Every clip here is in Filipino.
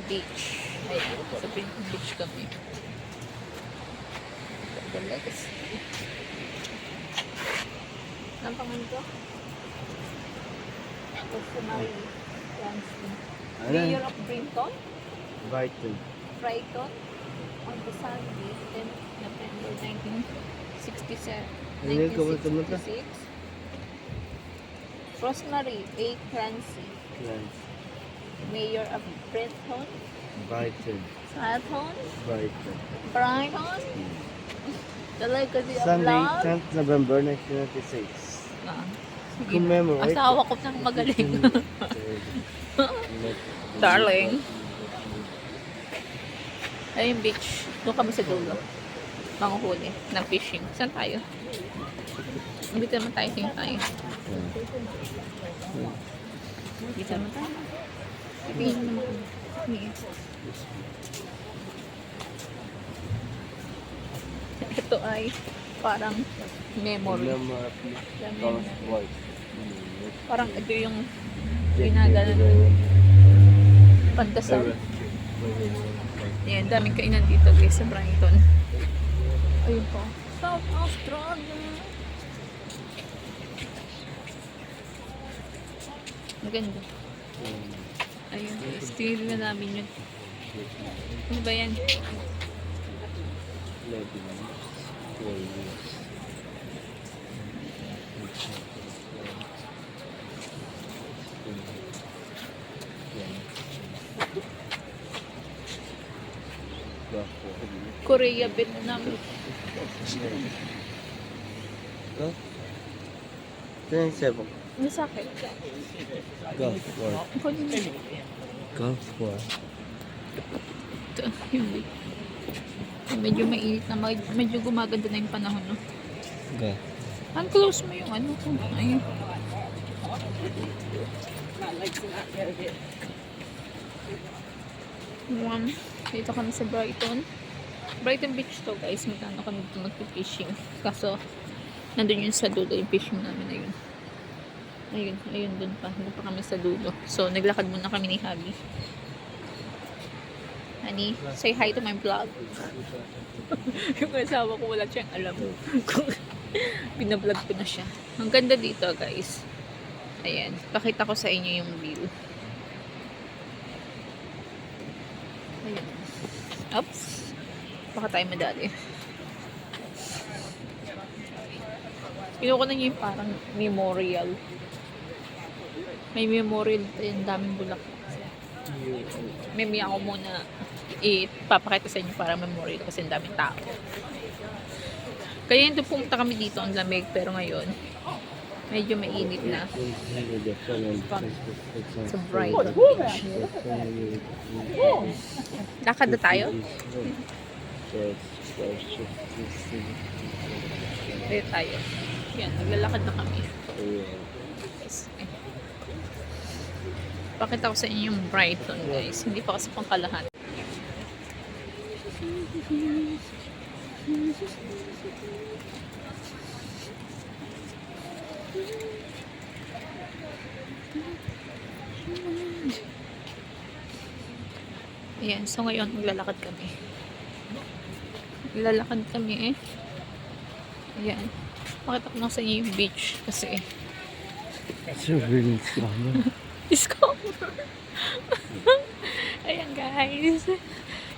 Beach. Ayan, sa Philippine Beach kami. The legs. Ang pangalan ko? Rosemary Lansing. Mayor of Brinton? Brighton. Brighton? On the Sunday, 10 November 1967. Ano ka ba 1966. Rosemary A. Clancy. Yes. Mayor of Brinton. Brighton. Sathon. Brighton. Brighton. The legacy of Sunday, love. 10th November 1996. Ah, sige. Commemorate. Asawa ko nang magaling. Darling. Ay, yung beach. Doon kami sa dulo. Manguhuli ng fishing. Saan tayo? Dito naman tayo. Tingin tayo. Dito naman tayo. Tingin naman kami. Tingin. Ito ay parang memory. Parang ito yung ginagano ng pandasal. Yan, daming kainan dito guys sa Brighton. Ayun po. South Australia. Maganda. Ayun guys, tingin na namin yun. Ano ba yan? Korea, Vietnam. Ito yung 7. Ano sa akin? Gulf War. Ako din. Gulf War. Ito, hindi. Medyo mainit na, medyo gumaganda na yung panahon, no? Gulf. Unclose mo yung ano ko. Ayun. Dito kami sa Brighton. Brighton Beach to guys. Magkano kami dito mag-fishing. Kaso, nandun yun sa dulo yung fishing namin na yun. Ayun dun pa. Doon pa kami sa dulo. So, naglakad muna kami ni Habi. Honey, say hi to my vlog. Yung asawa ko wala siyang alam kung binablog ko na siya. Ang ganda dito guys. Ayan. Pakita ko sa inyo yung view. Ayan. Oops. Baka tayo madali. Kinuha na niyo yung parang memorial. May memorial din. Daming bulak. Mimi ako muna ipapakita sa inyo para memorial kasi ang daming tao. Kaya hindi pumunta kami dito ang lamig pero ngayon medyo mainit na. Sa Brighton Beach. Lakad na tayo? Dito tayo. Yan, naglalakad na kami. Pakita ko sa inyo yung Brighton guys. Hindi pa kasi pangkalahan. Ayan, so ngayon maglalakad kami. Maglalakad kami eh. Ayan. Pakita ko lang sa inyo yung beach kasi Surveillance camera. discover. Ayan guys.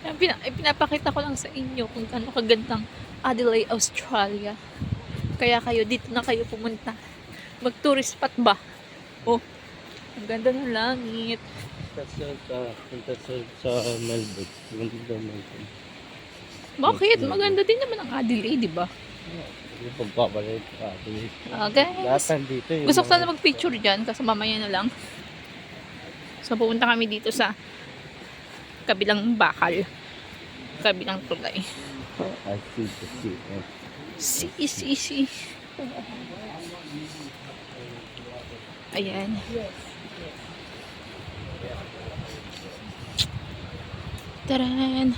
Ayan, pinapakita ko lang sa inyo kung gaano kagandang Adelaide, Australia. Kaya kayo, dito na kayo pumunta. Mag-tourist spot ba? Oh, ang ganda ng langit. Punta sa Melbourne. Ganda Melbourne. Bakit? Maganda din naman ang Adelaide, di ba? Yung pagpapalit ka. Guys, Lahat dito yung gusto ko sana mag-picture dyan kasi mamaya na lang. So, pupunta kami dito sa kabilang bakal. Kabilang tulay. I see the sea. See. Ayan. Taran!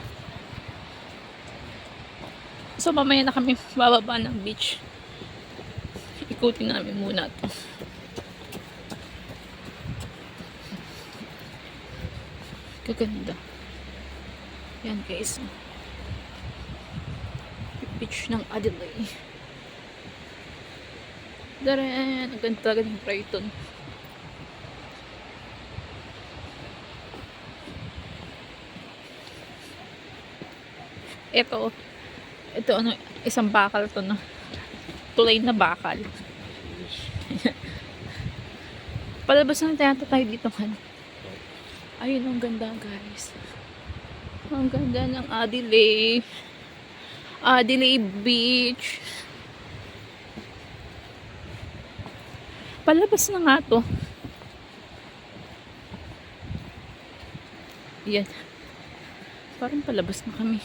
So, mamaya na kami bababa ng beach. Ikutin namin muna ito. Kaganda. Yan guys. Beach ng Adelaide. Daren, ang ganda talaga ng Brighton. Ito ano, isang bakal to na. Tulay na bakal. Palabas na tayo dito kan. Ayun, ang ganda guys. Ang ganda ng Adelaide. Adelaide Beach. Palabas na nga to. Yan. Parang palabas na kami.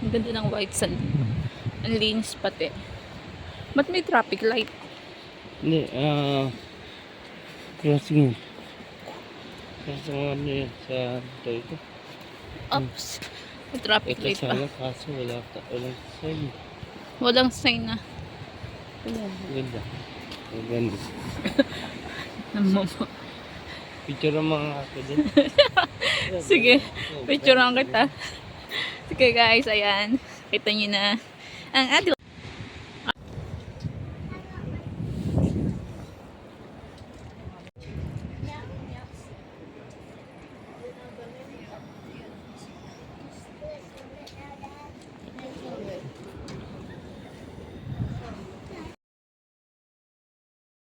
Ang ganda ng white sand. Ang linis pati. Ba't may traffic light? Hindi, crossing. Crossing ano yun sa ito. Oops. May traffic Ito light pa. sana kaso walang sign. Walang sign na. Ganda. Ganda. Namamo. Picture ang mga ako din. Sige. Picture lang kita. Sige guys, ayan. Kita nyo na ang Adelaide.